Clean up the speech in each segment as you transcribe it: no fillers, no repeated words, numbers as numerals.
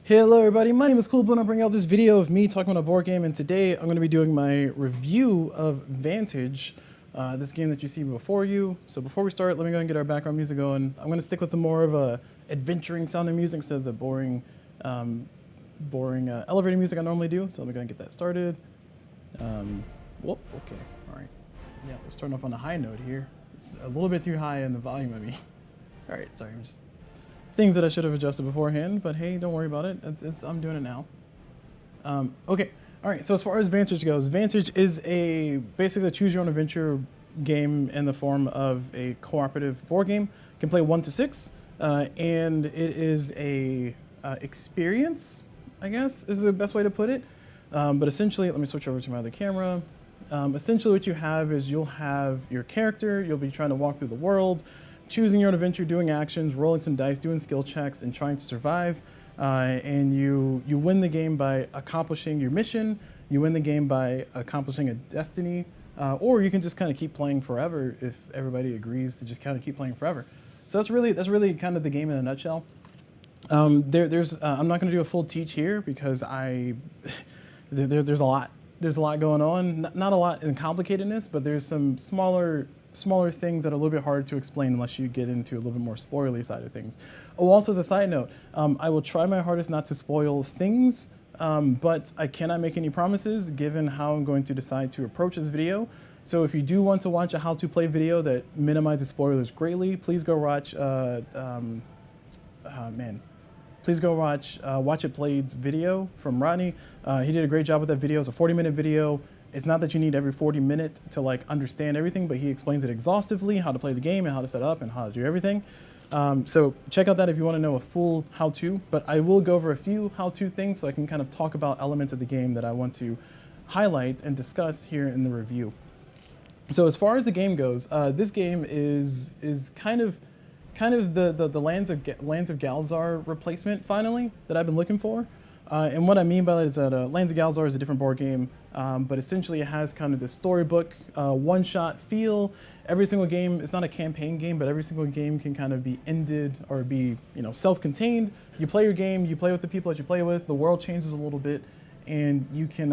Hello everybody, my name is CulBlu and I'm bringing out this video of me talking about a board game, and today I'm going to be doing my review of Vantage, this game that you see before you. So before we start, let me go and get our background music going. I'm going to stick with the more of a adventuring sounding music instead of the boring elevator music I normally do. So let me go and get that started. Whoop, okay, all right. Yeah, we're starting off on a high note here. It's a little bit too high in the volume of me. All right, sorry, I'm just things that I should have adjusted beforehand, but hey, don't worry about it. I'm doing it now. Okay, all right, so as far as Vantage goes, Vantage is basically a choose your own adventure game in the form of a cooperative board game. You can play 1 to 6, and it is a experience, I guess, is the best way to put it. But essentially, let me switch over to my other camera. Essentially what you have is you'll have your character, you'll be trying to walk through the world, choosing your own adventure, doing actions, rolling some dice, doing skill checks, and trying to survive. And you win the game by accomplishing your mission. You win the game by accomplishing a destiny. Or you can just kind of keep playing forever if everybody agrees to just kind of keep playing forever. So that's really kind of the game in a nutshell. I'm not going to do a full teach here because there's a lot. There's a lot going on. Not a lot in complicatedness, but there's some smaller things that are a little bit harder to explain unless you get into a little bit more spoilery side of things. Oh, also as a side note, I will try my hardest not to spoil things, but I cannot make any promises given how I'm going to decide to approach this video. So if you do want to watch a how-to play video that minimizes spoilers greatly, please go watch, please go watch Watch It Played's video from Rodney. He did a great job with that video. It's a 40-minute video. It's not that you need every 40 minutes to like understand everything, but he explains it exhaustively, how to play the game and how to set up and how to do everything. So check out that if you want to know a full how-to, but I will go over a few how-to things so I can kind of talk about elements of the game that I want to highlight and discuss here in the review. So as far as the game goes, this game is kind of the Lands of Galzyr replacement finally that I've been looking for. And what I mean by that is that Lands of Galzyr is a different board game, but essentially it has kind of this storybook, one-shot feel. Every single game, it's not a campaign game, but every single game can kind of be ended or be, self-contained. You play your game, you play with the people that you play with, the world changes a little bit, and you can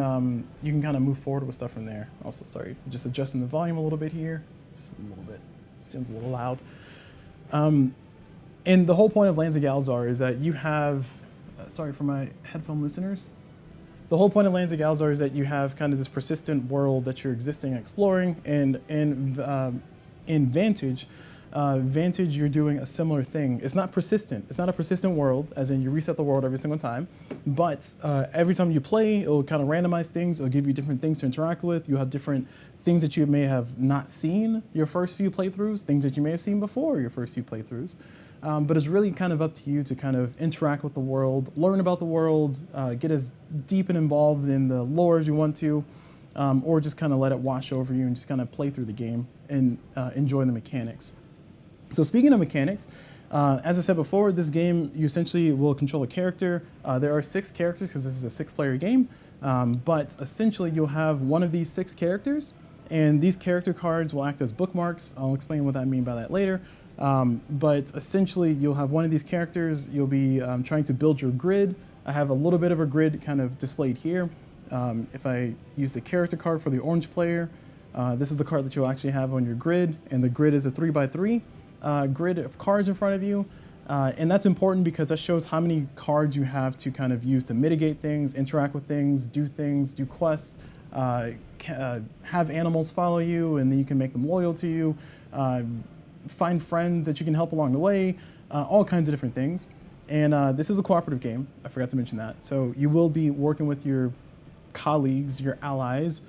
kind of move forward with stuff from there. Also, sorry, just adjusting the volume a little bit here, just a little bit, sounds a little loud. And the whole point of Lands of Galzyr is that you have, sorry for my headphone listeners. The whole point of Lands of Galzyr is that you have kind of this persistent world that you're existing and exploring, and in Vantage, you're doing a similar thing. It's not persistent. It's not a persistent world, as in you reset the world every single time, but every time you play, it'll kind of randomize things. It'll give you different things to interact with. You have different things that you may have not seen your first few playthroughs, things that you may have seen before your first few playthroughs. But it's really kind of up to you to kind of interact with the world, learn about the world, get as deep and involved in the lore as you want to, or just kind of let it wash over you and just kind of play through the game and enjoy the mechanics. So speaking of mechanics, as I said before, this game, you essentially will control a character. There are 6 characters because this is a 6-player game, but essentially you'll have one of these 6 characters, and these character cards will act as bookmarks. I'll explain what I mean by that later. But essentially you'll have one of these characters. You'll be trying to build your grid. I have a little bit of a grid kind of displayed here. If I use the character card for the orange player, this is the card that you'll actually have on your grid, and the grid is a 3x3 grid of cards in front of you. And that's important because that shows how many cards you have to kind of use to mitigate things, interact with things, do quests, have animals follow you, and then you can make them loyal to you, find friends that you can help along the way, all kinds of different things. And this is a cooperative game. I forgot to mention that. So you will be working with your colleagues, your allies,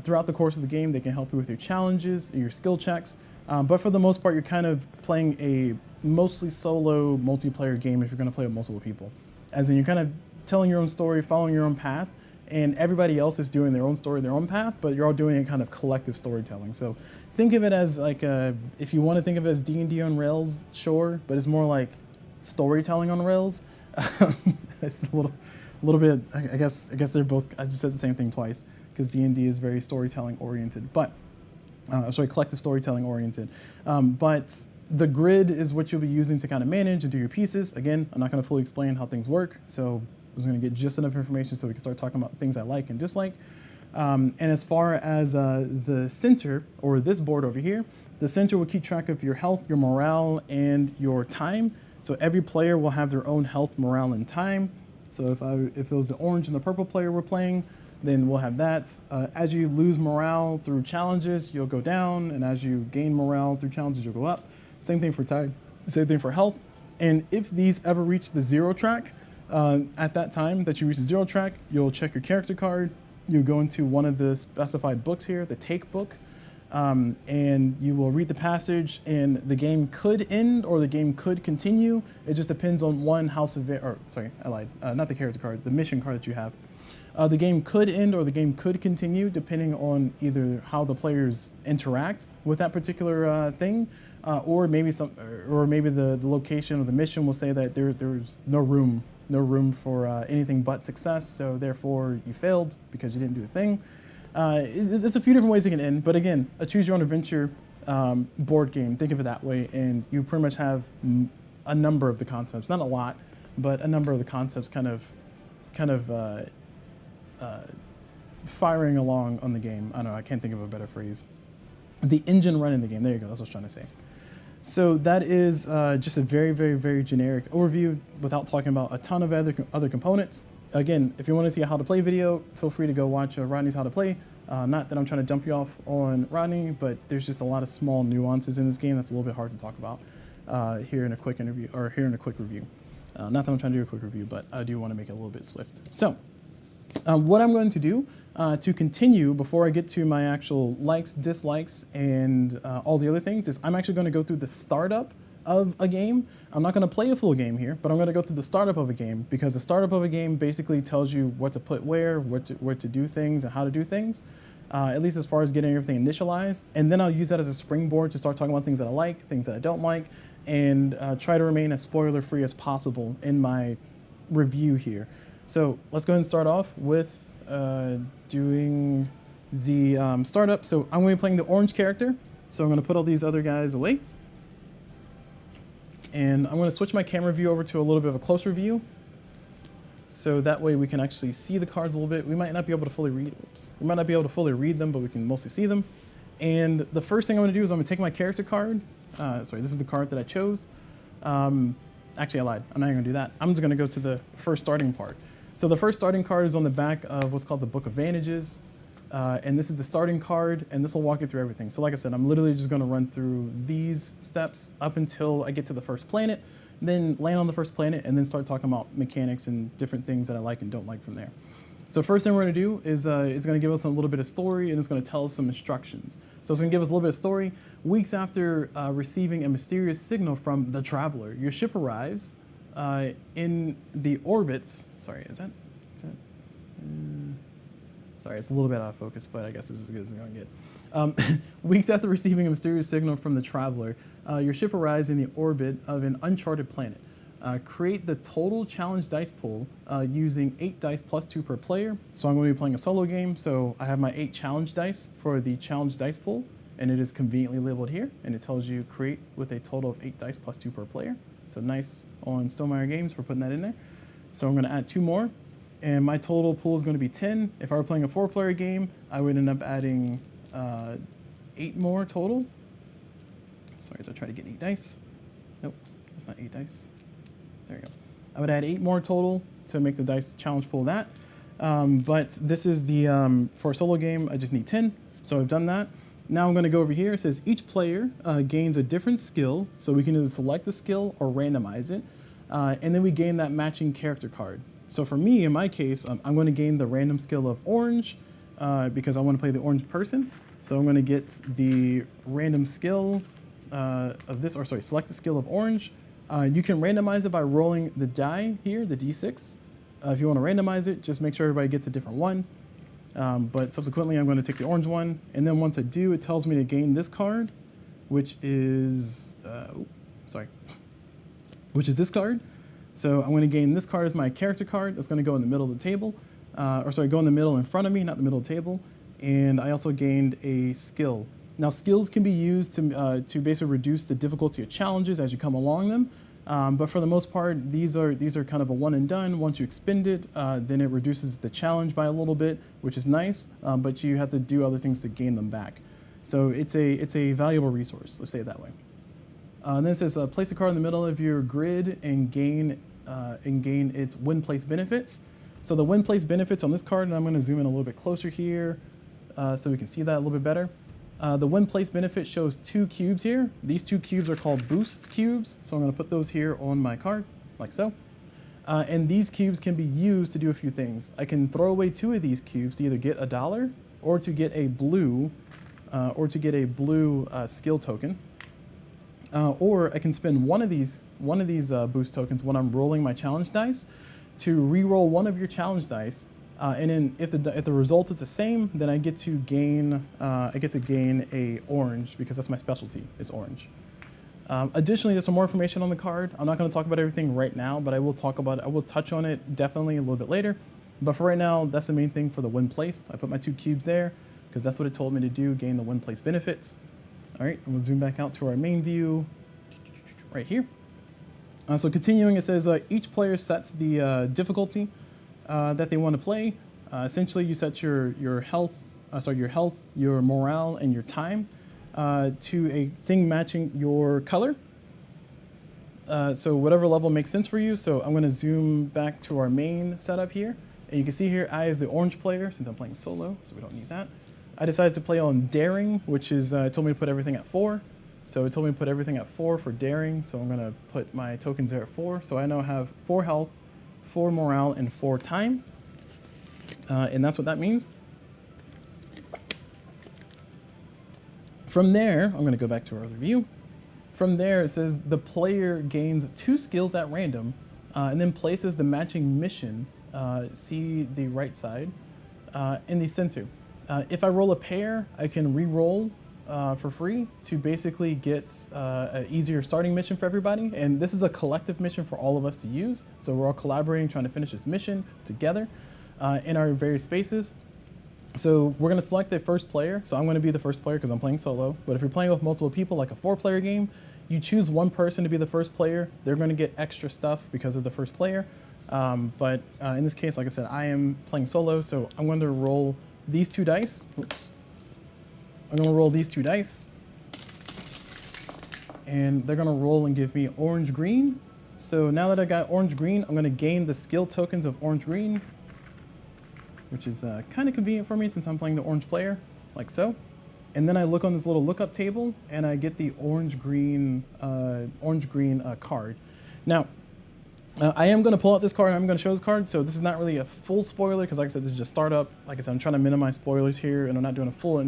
throughout the course of the game. They can help you with your challenges, your skill checks. But for the most part, you're kind of playing a mostly solo multiplayer game if you're going to play with multiple people. As in, you're kind of telling your own story, following your own path, and everybody else is doing their own story, their own path, but you're all doing a kind of collective storytelling. So think of it as like, if you want to think of it as D&D on rails, sure, but it's more like storytelling on rails. It's a little bit, I guess they're both, I just said the same thing twice, because D&D is very storytelling oriented, but, collective storytelling oriented. But the grid is what you'll be using to kind of manage and do your pieces. Again, I'm not going to fully explain how things work, so was going to get just enough information so we can start talking about things I like and dislike. And as far as the center, or this board over here, the center will keep track of your health, your morale, and your time. So every player will have their own health, morale, and time. So if it was the orange and the purple player we're playing, then we'll have that. As you lose morale through challenges, you'll go down, and as you gain morale through challenges, you'll go up. Same thing for time, same thing for health. And if these ever reach the 0 track, at that time that you reach the 0 track, you'll check your character card, you go into one of the specified books here, the take book, and you will read the passage, and the game could end or the game could continue. It just depends on one house of it, or sorry, I lied, not the character card, the mission card that you have. The game could end or the game could continue depending on either how the players interact with that particular thing, or maybe the location of the mission will say that there's no room for anything but success, so therefore you failed because you didn't do the thing. It's a few different ways it can end, but again, a choose your own adventure board game, think of it that way, and you pretty much have a number of the concepts, not a lot, but a number of the concepts kind of firing along on the game. I don't know, I can't think of a better phrase. The engine running the game, there you go, that's what I was trying to say. So that is just a very, very, very generic overview without talking about a ton of other components. Again, if you want to see a how to play video, feel free to go watch Rodney's how to play. Not that I'm trying to dump you off on Rodney, but there's just a lot of small nuances in this game that's a little bit hard to talk about here in a quick interview, or here in a quick review. Not that I'm trying to do a quick review, but I do want to make it a little bit swift. So what I'm going to do to continue before I get to my actual likes, dislikes, and all the other things is I'm actually going to go through the startup of a game. I'm not going to play a full game here, but I'm going to go through the startup of a game, because the startup of a game basically tells you what to put where to do things, and how to do things, at least as far as getting everything initialized. And then I'll use that as a springboard to start talking about things that I like, things that I don't like, and try to remain as spoiler-free as possible in my review here. So let's go ahead and start off with doing the startup. So I'm going to be playing the orange character. So I'm going to put all these other guys away. And I'm going to switch my camera view over to a little bit of a closer view. So that way we can actually see the cards a little bit. We might not be able to fully read, we might not be able to fully read them, but we can mostly see them. And the first thing I'm going to do is I'm going to take my character card. Sorry, this is the card that I chose. Actually, I lied. I'm not going to do that. I'm just going to go to the first starting part. So the first starting card is on the back of what's called the Book of Vantages. And this is the starting card, and this will walk you through everything. So like I said, I'm literally just going to run through these steps up until I get to the first planet, then land on the first planet, and then start talking about mechanics and different things that I like and don't like from there. So first thing we're going to do is it's going to give us a little bit of story, and it's going to tell us some instructions. So it's going to give us a little bit of story. Weeks after receiving a mysterious signal from the Traveler, your ship arrives in the orbit. Sorry, is that sorry, it's a little bit out of focus, but I guess this is as good as it's going to get. Weeks after receiving a mysterious signal from the Traveler, your ship arrives in the orbit of an uncharted planet. Create the total challenge dice pool using 8 dice plus 2 per player. So I'm going to be playing a solo game, so I have my 8 challenge dice for the challenge dice pool, and it is conveniently labeled here, and it tells you create with a total of 8 dice plus 2 per player. So nice on Stonemaier Games for putting that in there. So I'm going to add 2 more. And my total pool is going to be 10. If I were playing a 4-player game, I would end up adding 8 more total. Sorry, so I try to get 8 dice. Nope, that's not 8 dice. There you go. I would add 8 more total to make the dice challenge pool that. But this is the, for a solo game, I just need 10. So I've done that. Now I'm going to go over here. It says each player gains a different skill. So we can either select the skill or randomize it. And then we gain that matching character card. So for me, in my case, I'm going to gain the random skill of orange because I want to play the orange person. So I'm going to get the random skill of this, or sorry, select the skill of orange. You can randomize it by rolling the die here, the D6. If you want to randomize it, just make sure everybody gets a different one. But subsequently, I'm going to take the orange one. And then once I do, it tells me to gain this card, which is, which is this card. So I'm going to gain this card as my character card. That's going to go in the middle of the table. Go in the middle in front of me, not the middle of the table. And I also gained a skill. Now, skills can be used to basically reduce the difficulty of challenges as you come along them. But for the most part, these are kind of a one and done. Once you expend it, then it reduces the challenge by a little bit, which is nice, but you have to do other things to gain them back. So it's a valuable resource, let's say it that way. Then it says, place a card in the middle of your grid and gain its win place benefits. So the win place benefits on this card, and I'm gonna zoom in a little bit closer here so we can see that a little bit better. The win place benefit shows 2 cubes here. These 2 cubes are called boost cubes. So I'm gonna put those here on my card, like so. And these cubes can be used to do a few things. I can throw away 2 of these cubes to either get $1 or to get a blue, skill token. Or I can spend one of these boost tokens when I'm rolling my challenge dice to re-roll one of your challenge dice, and then if the result is the same, then I get to gain a orange because that's my specialty is orange. Additionally, there's some more information on the card. I'm not going to talk about everything right now, but I will touch on it definitely a little bit later. But for right now, that's the main thing for the win place. I put my 2 cubes there because that's what it told me to do, gain the win place benefits. All right, and we'll zoom back out to our main view right here. So continuing, it says each player sets the difficulty that they want to play. Essentially, you set your health, your morale, and your time to a thing matching your color. So whatever level makes sense for you. So I'm going to zoom back to our main setup here, and you can see here I, as the orange player, since I'm playing solo, so we don't need that. I decided to play on daring, which is it told me to put everything at 4. So it told me to put everything at 4 for daring, so I'm going to put my tokens there at 4. So I now have 4 health, 4 morale, and 4 time. And that's what that means. From there, I'm going to go back to our other view. From there, it says the player gains 2 skills at random and then places the matching mission, see the right side, in the center. If I roll a pair, I can re-roll for free to basically get an easier starting mission for everybody. And this is a collective mission for all of us to use. So we're all collaborating, trying to finish this mission together in our various spaces. So we're going to select a first player. So I'm going to be the first player because I'm playing solo. But if you're playing with multiple people, like a 4-player game, you choose one person to be the first player. They're going to get extra stuff because of the first player. But in this case, like I said, I am playing solo. So I'm going to roll these 2 dice. Oops. I'm going to roll these 2 dice. And they're going to roll and give me orange-green. So now that I got orange-green, I'm going to gain the skill tokens of orange-green, which is kind of convenient for me since I'm playing the orange player, like so. And then I look on this little lookup table, and I get the orange-green card. Now, I am going to pull out this card, and I'm going to show this card, so this is not really a full spoiler, because like I said, this is just startup. Like I said, I'm trying to minimize spoilers here, and I'm not doing a full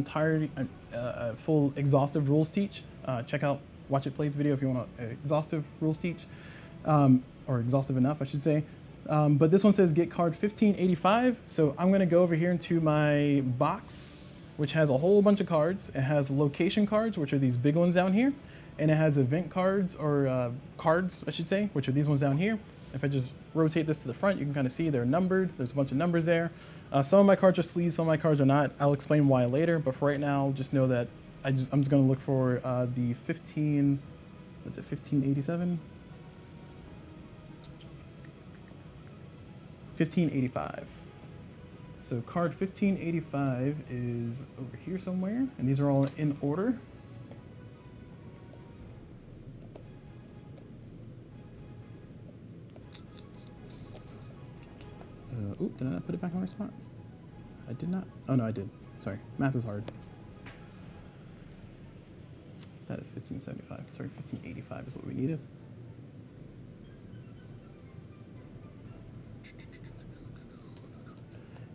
exhaustive rules teach. Check out Watch It Plays video if you want an exhaustive rules teach, or exhaustive enough, I should say. But this one says get card 1585, so I'm going to go over here into my box, which has a whole bunch of cards. It has location cards, which are these big ones down here, and it has event cards, or cards, I should say, which are these ones down here. If I just rotate this to the front, you can kind of see they're numbered. There's a bunch of numbers there. Some of my cards are sleeves, some of my cards are not. I'll explain why later, but for right now, just know that I'm just going to look for the 1587? 1585. So card 1585 is over here somewhere, and these are all in order. Ooh, did I not put it back on the right spot? I did not. Oh no, I did. Sorry, math is hard. That is 1575. Sorry, 1585 is what we needed.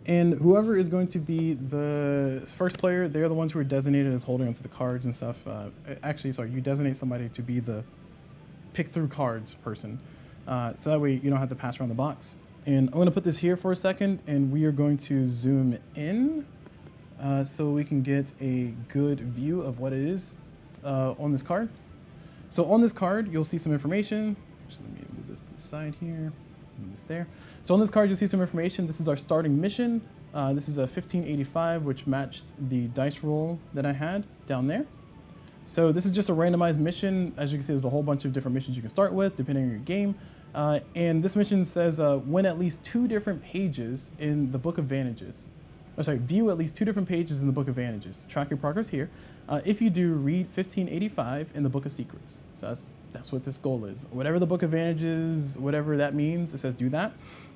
And whoever is going to be the first player, they're the ones who are designated as holding onto the cards and stuff. Actually, sorry, you designate somebody to be the pick through cards person. So that way you don't have to pass around the box. And I'm going to put this here for a second, and we are going to zoom in so we can get a good view of what it is on this card. So on this card, you'll see some information. Actually, let me move this to the side here. Move this there. So on this card, you'll see some information. This is our starting mission. This is a 1585, which matched the dice roll that I had down there. So this is just a randomized mission. As you can see, there's a whole bunch of different missions you can start with depending on your game. And this mission says win at least 2 different pages in the Book of Vantages. Oh, sorry, view at least 2 different pages in the Book of Vantages. Track your progress here. If you do, read 1585 in the Book of Secrets. So that's what this goal is. Whatever the Book of Vantages, whatever that means, it says do that.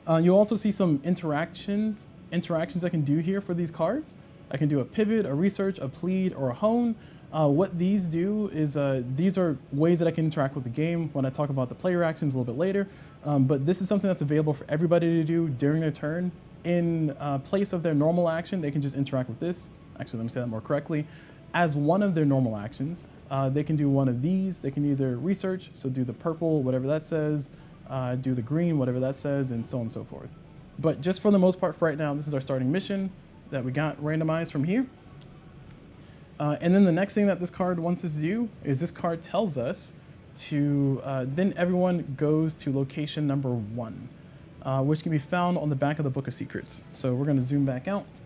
You'll also see some interactions I can do here for these cards. I can do a pivot, a research, a plead, or a hone. What these do is these are ways that I can interact with the game when I talk about the player actions a little bit later. But this is something that's available for everybody to do during their turn. In place of their normal action, they can just interact with this. Actually, let me say that more correctly. As one of their normal actions, they can do one of these. They can either research, so do the purple, whatever that says, do the green, whatever that says, and so on and so forth. But just for the most part for right now, this is our starting mission that we got randomized from here. And then the next thing that this card wants us to do is this card tells us to, then everyone goes to location number 1, which can be found on the back of the Book of Secrets. So we're gonna zoom back out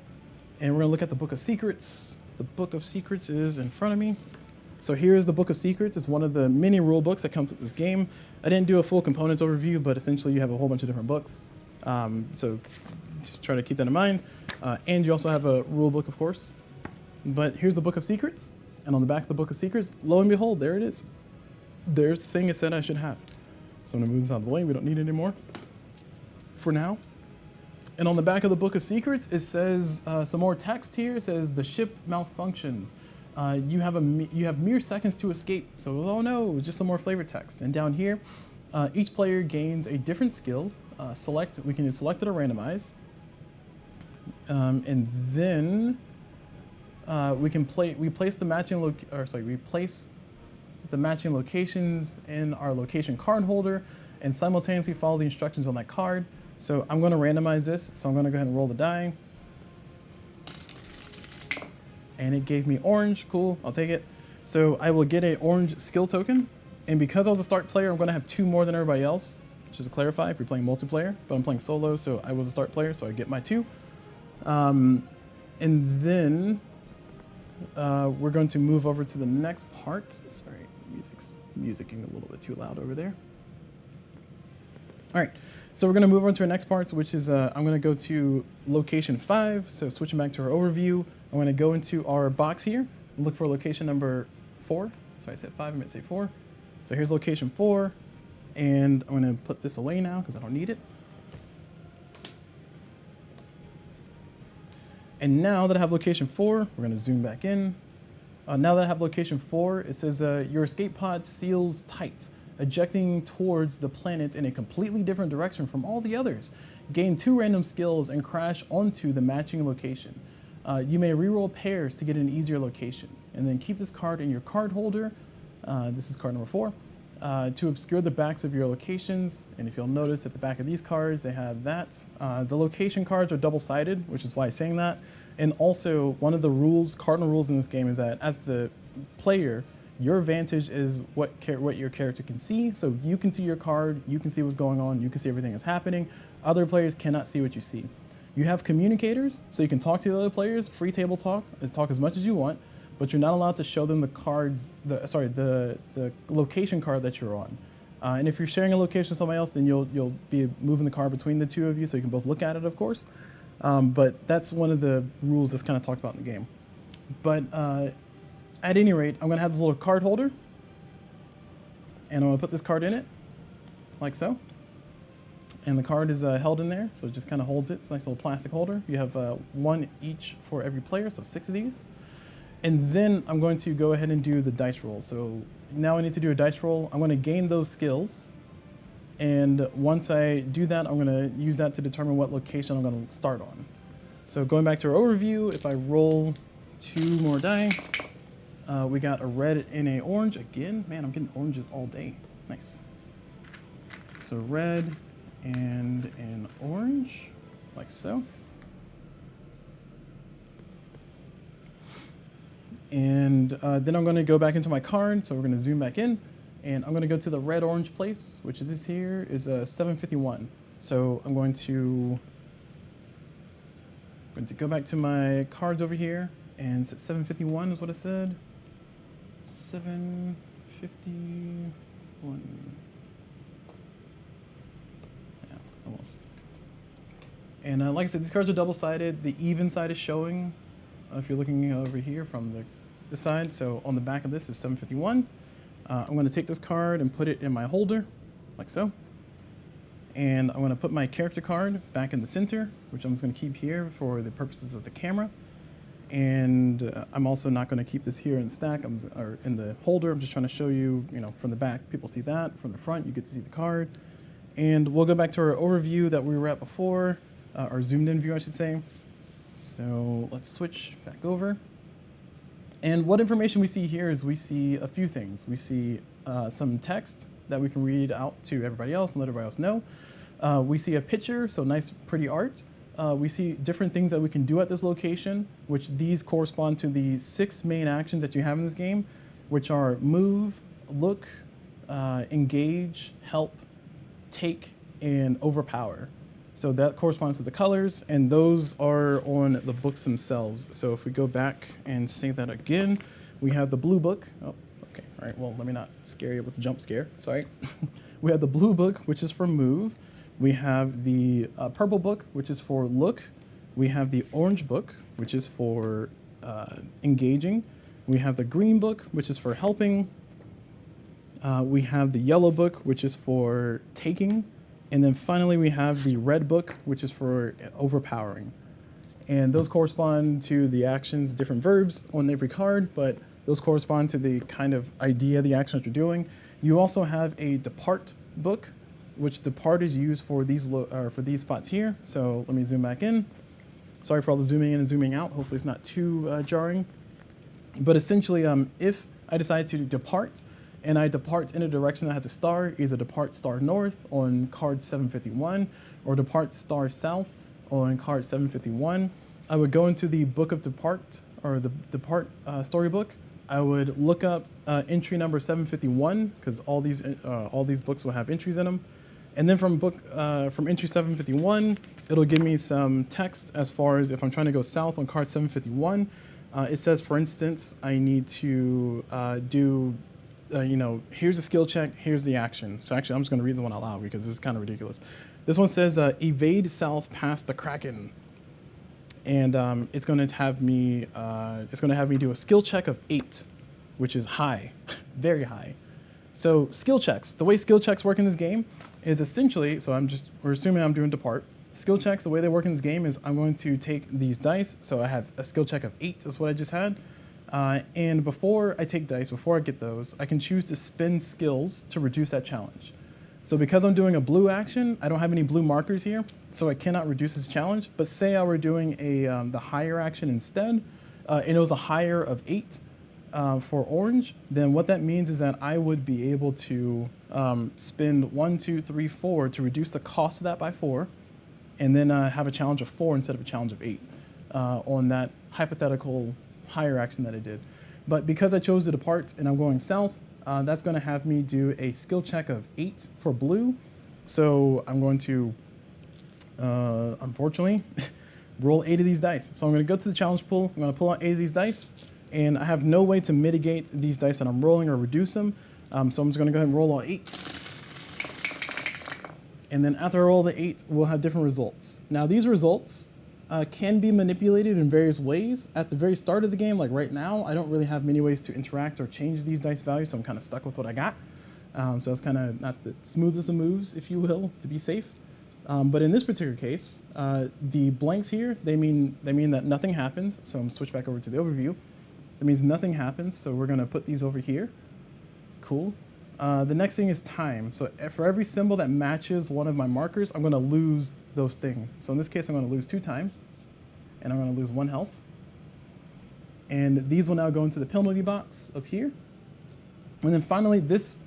and we're gonna look at the Book of Secrets. The Book of Secrets is in front of me. So here's the Book of Secrets. It's one of the many rule books that comes with this game. I didn't do a full components overview, but essentially you have a whole bunch of different books. So just try to keep that in mind. And you also have a rule book, of course. But here's the Book of Secrets, and on the back of the Book of Secrets, lo and behold, there it is. There's the thing it said I should have. So I'm gonna move this out of the way, we don't need it anymore for now. And on the back of the Book of Secrets, it says some more text here. It says the ship malfunctions. You have mere seconds to escape. So oh no, just some more flavor text. And down here, each player gains a different skill. We can select it or randomize. And then we place the matching locations in our location card holder and simultaneously follow the instructions on that card. So I'm going to randomize this. So I'm going to go ahead and roll the die. And it gave me orange. Cool, I'll take it. So I will get an orange skill token. And because I was a start player, I'm going to have 2 more than everybody else. Just to clarify, if you're playing multiplayer, but I'm playing solo, so I was a start player, so I get my 2. And then we're going to move over to the next part. Sorry, music's musicking a little bit too loud over there. All right, so we're going to move on to our next part, which is I'm going to go to location 5. So switching back to our overview, I'm going to go into our box here and look for location number 4. So I said 5, I meant to say 4. So here's location 4, and I'm going to put this away now because I don't need it. And now that I have location 4, we're going to zoom back in. Now that I have location 4, it says your escape pod seals tight, ejecting towards the planet in a completely different direction from all the others. Gain 2 random skills and crash onto the matching location. You may reroll pairs to get an easier location, and then keep this card in your card holder. This is card number 4. To obscure the backs of your locations, and if you'll notice at the back of these cards, they have that. The location cards are double-sided, which is why I'm saying that. And also, one of the rules, cardinal rules in this game is that as the player, your vantage is what your character can see. So you can see your card, you can see what's going on, you can see everything that's happening. Other players cannot see what you see. You have communicators, so you can talk to the other players, free table talk as much as you want, but you're not allowed to show them the cards, the location card that you're on. And if you're sharing a location with somebody else, then you'll be moving the card between the 2 of you so you can both look at it, of course. But that's one of the rules that's kind of talked about in the game. But at any rate, I'm going to have this little card holder, and I'm going to put this card in it, like so. And the card is held in there, so it just kind of holds it. It's a nice little plastic holder. You have 1 each for every player, so 6 of these. And then I'm going to go ahead and do the dice roll. So now I need to do a dice roll. I'm going to gain those skills. And once I do that, I'm going to use that to determine what location I'm going to start on. So going back to our overview, if I roll 2 more die, we got a red and an orange. Again, man, I'm getting oranges all day. Nice. So red and an orange, like so. And then I'm going to go back into my card. So we're going to zoom back in. And I'm going to go to the red-orange place, which is this here, is 751. So I'm going to go back to my cards over here. And it's at 751 is what it said. 751. Yeah, almost. And like I said, these cards are double-sided. The even side is showing, if you're looking over here from the side. So on the back of this is 751. I'm going to take this card and put it in my holder, like so. And I'm going to put my character card back in the center, which I'm just going to keep here for the purposes of the camera. And I'm also not going to keep this here in the stack, or in the holder. I'm just trying to show you, from the back, people see that. From the front, you get to see the card. And we'll go back to our overview that we were at before, our zoomed in view, I should say. So let's switch back over. And what information we see here is we see a few things. We see some text that we can read out to everybody else and let everybody else know. We see a picture, so nice, pretty art. We see different things that we can do at this location, which these correspond to the 6 main actions that you have in this game, which are move, look, engage, help, take, and overpower. So that corresponds to the colors, and those are on the books themselves. So if we go back and say that again, we have the blue book. Oh, okay, all right, well, let me not scare you with the jump scare, sorry. We have the blue book, which is for move. We have the purple book, which is for look. We have the orange book, which is for engaging. We have the green book, which is for helping. We have the yellow book, which is for taking. And then finally, we have the red book, which is for overpowering. And those correspond to the actions, different verbs on every card, but those correspond to the kind of idea of the action that you're doing. You also have a depart book, which depart is used for these spots here. So let me zoom back in. Sorry for all the zooming in and zooming out. Hopefully it's not too jarring. But essentially, if I decide to depart, and I depart in a direction that has a star, either depart star north on card 751, or depart star south on card 751, I would go into the book of depart, or the depart storybook. I would look up entry number 751, because all these books will have entries in them. And then from entry 751, it'll give me some text as far as if I'm trying to go south on card 751. It says, for instance, I need to do, here's a skill check, here's the action. So actually, I'm just going to read this one out loud because this is kind of ridiculous. This one says, evade south past the Kraken. And it's going to have me do a skill check of 8, which is high, very high. So skill checks, the way skill checks work in this game is essentially, we're assuming I'm doing depart. Skill checks, the way they work in this game is I'm going to take these dice. So I have a skill check of 8, that's what I just had. And before I take dice, before I get those, I can choose to spend skills to reduce that challenge. So because I'm doing a blue action, I don't have any blue markers here, so I cannot reduce this challenge. But say I were doing the higher action instead, and it was a higher of 8 for orange, then what that means is that I would be able to spend 1, 2, 3, 4 to reduce the cost of that by 4, and then have a challenge of 4 instead of a challenge of 8 on that hypothetical higher action that I did. But because I chose to depart and I'm going south, that's going to have me do a skill check of 8 for blue. So I'm going to, unfortunately, roll 8 of these dice. So I'm going to go to the challenge pool. I'm going to pull out 8 of these dice, and I have no way to mitigate these dice that I'm rolling or reduce them. So I'm just going to go ahead and roll all 8. And then after I roll the 8, we'll have different results. Now these results can be manipulated in various ways. At the very start of the game, like right now, I don't really have many ways to interact or change these dice values, so I'm kind of stuck with what I got. So it's kind of not the smoothest of moves, if you will, to be safe. But in this particular case, the blanks here, they mean that nothing happens. So I'm going to switch back over to the overview. That means nothing happens, so we're going to put these over here. Cool. The next thing is time. So for every symbol that matches one of my markers, I'm going to lose those things. So in this case, I'm going to lose 2 time, and I'm going to lose 1 health. And these will now go into the penalty box up here. And then finally, this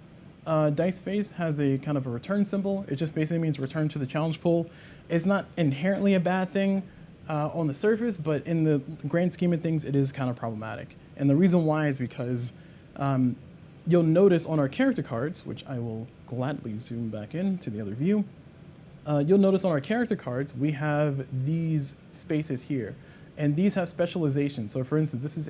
dice face has a kind of a return symbol. It just basically means return to the challenge pool. It's not inherently a bad thing on the surface, but in the grand scheme of things, it is kind of problematic. And the reason why is because you'll notice on our character cards, which I will gladly zoom back in to the other view, you'll notice on our character cards, we have these spaces here, and these have specialization. So for instance, this is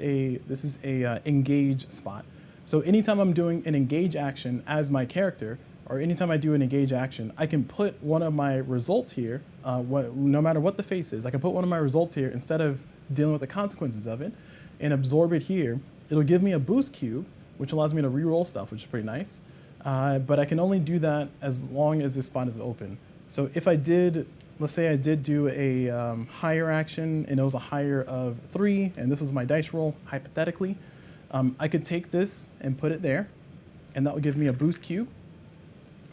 a engage spot. So anytime I'm doing an engage action as my character, or anytime I do an engage action, I can put one of my results here, no matter what the face is, I can put one of my results here instead of dealing with the consequences of it and absorb it here. It'll give me a boost cube, which allows me to reroll stuff, which is pretty nice. But I can only do that as long as this spot is open. So if I did, let's say I did do a higher action and it was a higher of 3, and this was my dice roll, hypothetically, I could take this and put it there, and that would give me a boost cube,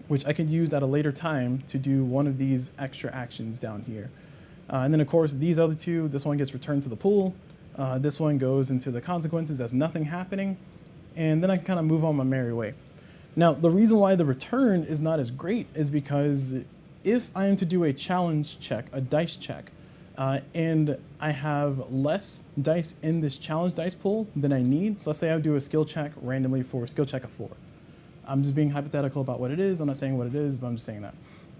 which I could use at a later time to do one of these extra actions down here. And then of course, these other two, this one gets returned to the pool, this one goes into the consequences as nothing happening, and then I can kind of move on my merry way. Now, the reason why the return is not as great is because if I am to do a challenge check, a dice check, and I have less dice in this challenge dice pool than I need, so let's say I do a skill check randomly for a skill check of 4. I'm just being hypothetical about what it is. I'm not saying what it is, but I'm just saying that.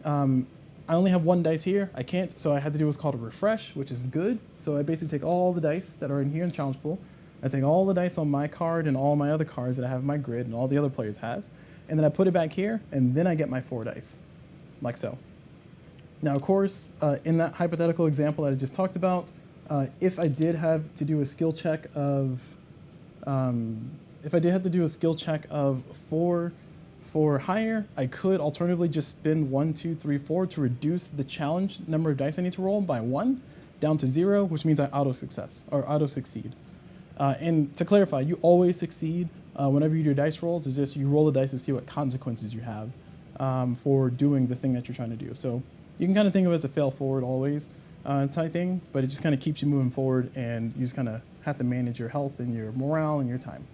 I only have 1 dice here. I can't, so I had to do what's called a refresh, which is good. So I basically take all the dice that are in here in the challenge pool. I take all the dice on my card and all my other cards that I have in my grid and all the other players have, and then I put it back here, and then I get my 4 dice, like so. Now, of course, in that hypothetical example that I just talked about, if I did have to do a skill check of, if I did have to do a skill check of 4 for higher, I could alternatively just spin 1, 2, 3, 4 to reduce the challenge number of dice I need to roll by 1 down to 0, which means I auto-succeed. And to clarify, you always succeed whenever you do dice rolls. It's just you roll the dice to see what consequences you have for doing the thing that you're trying to do. So you can kind of think of it as a fail forward always type thing, but it just kind of keeps you moving forward, and you just kind of have to manage your health and your morale and your time.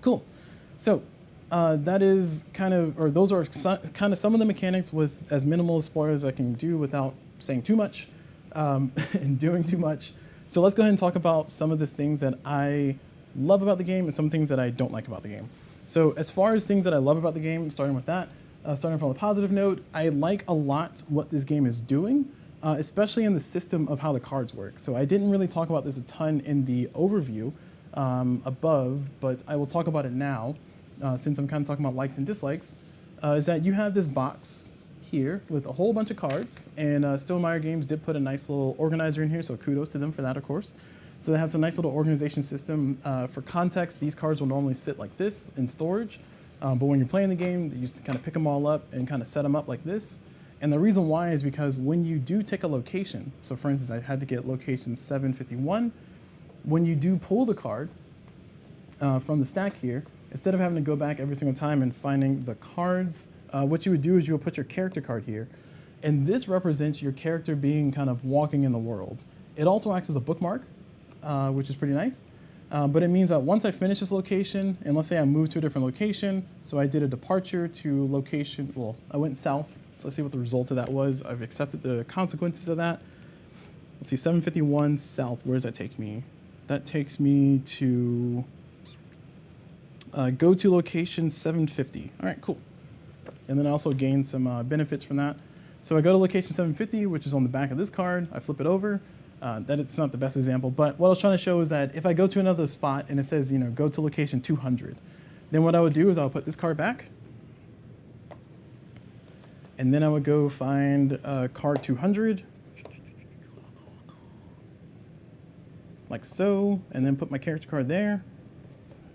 Cool. So that is kind of, or those are kind of some of the mechanics with as minimal spoilers as I can do without saying too much and doing too much. So let's go ahead and talk about some of the things that I love about the game and some things that I don't like about the game. So as far as things that I love about the game, starting with that, starting from a positive note, I like a lot what this game is doing, especially in the system of how the cards work. So I didn't really talk about this a ton in the overview above, but I will talk about it now, since I'm kind of talking about likes and dislikes, is that you have this box here with a whole bunch of cards, and Stonemaier Games did put a nice little organizer in here, so kudos to them for that, of course. So they have some nice little organization system. For context, these cards will normally sit like this in storage, but when you're playing the game, you just kind of pick them all up and kind of set them up like this. And the reason why is because when you do take a location, so for instance, I had to get location 751, when you do pull the card from the stack here, instead of having to go back every single time and finding the cards, what you would do is you would put your character card here, and this represents your character being kind of walking in the world. It also acts as a bookmark, which is pretty nice, but it means that once I finish this location, and let's say I move to a different location, so I did a departure to location, well, I went south, so let's see what the result of that was. I've accepted the consequences of that. Let's see, 751 south, where does that take me? That takes me to go to location 750. All right, cool. And then I also gained some benefits from that. So I go to location 750, which is on the back of this card. I flip it over. That it's not the best example, but what I was trying to show is that if I go to another spot and it says, you know, go to location 200, then what I would do is I would put this card back, and then I would go find card 200, like so, and then put my character card there,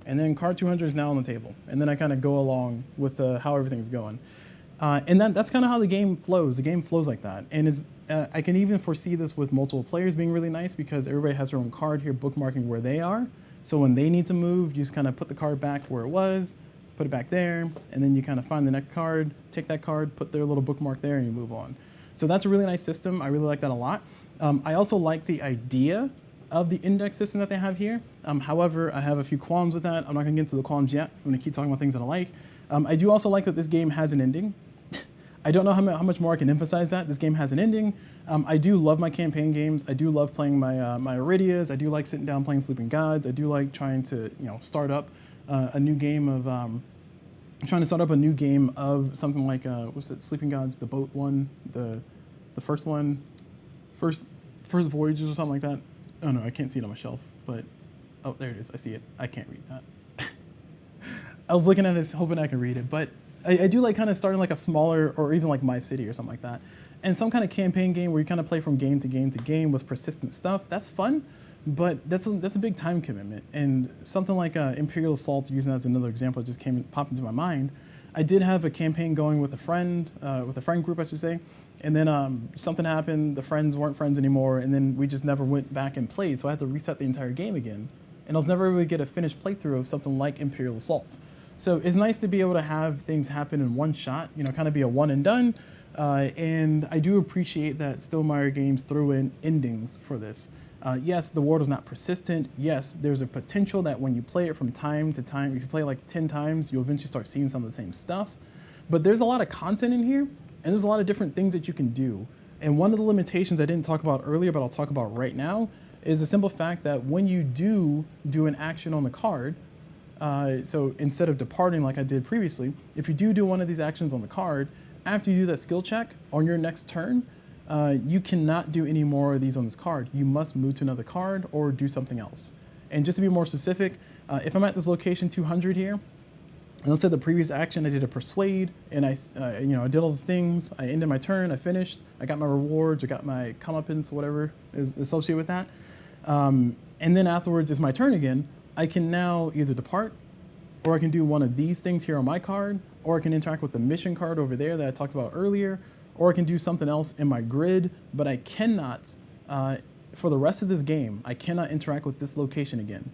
and then card 200 is now on the table. And then I kind of go along with how everything's going. And that's kind of how the game flows. The game flows like that. And I can even foresee this with multiple players being really nice, because everybody has their own card here bookmarking where they are. So when they need to move, you just kind of put the card back where it was, put it back there, and then you kind of find the next card, take that card, put their little bookmark there, and you move on. So that's a really nice system. I really like that a lot. I also like the idea of the index system that they have here. However, I have a few qualms with that. I'm not gonna get into the qualms yet. I'm gonna keep talking about things that I like. I do also like that this game has an ending. I don't know how much more I can emphasize that. This game has an ending. I do love my campaign games. I do love playing my Iridias. I do like sitting down playing Sleeping Gods. I do like trying to start up a new game of trying to start up a new game of something like what's it, Sleeping Gods, the boat one, the first one, first Voyages or something like that. Oh no, I can't see it on my shelf, but oh, there it is. I see it. I can't read that. I was looking at this hoping I could read it, but I do like kind of starting like a smaller, or even like My City or something like that. And some kind of campaign game where you kind of play from game to game to game with persistent stuff, that's fun, but that's a big time commitment. And something like Imperial Assault, using that as another example, just popped into my mind. I did have a campaign going with a friend group, I should say, and then something happened, the friends weren't friends anymore, and then we just never went back and played, so I had to reset the entire game again. And I was never able to get a finished playthrough of something like Imperial Assault. So it's nice to be able to have things happen in one shot, you know, kind of be a one and done. And I do appreciate that Stonemaier Games threw in endings for this. Yes, the world is not persistent. Yes, there's a potential that when you play it from time to time, if you play it like 10 times, you'll eventually start seeing some of the same stuff. But there's a lot of content in here, and there's a lot of different things that you can do. And one of the limitations I didn't talk about earlier, but I'll talk about right now, is the simple fact that when you do an action on the card, so instead of departing like I did previously, if you do one of these actions on the card, after you do that skill check on your next turn, you cannot do any more of these on this card. You must move to another card or do something else. And just to be more specific, if I'm at this location 200 here, and let's say the previous action I did a persuade, and I did all the things. I ended my turn. I finished. I got my rewards. I got my comeuppance, whatever is associated with that. And then afterwards, it's my turn again. I can now either depart, or I can do one of these things here on my card, or I can interact with the mission card over there that I talked about earlier, or I can do something else in my grid. But I cannot, for the rest of this game, I cannot interact with this location again.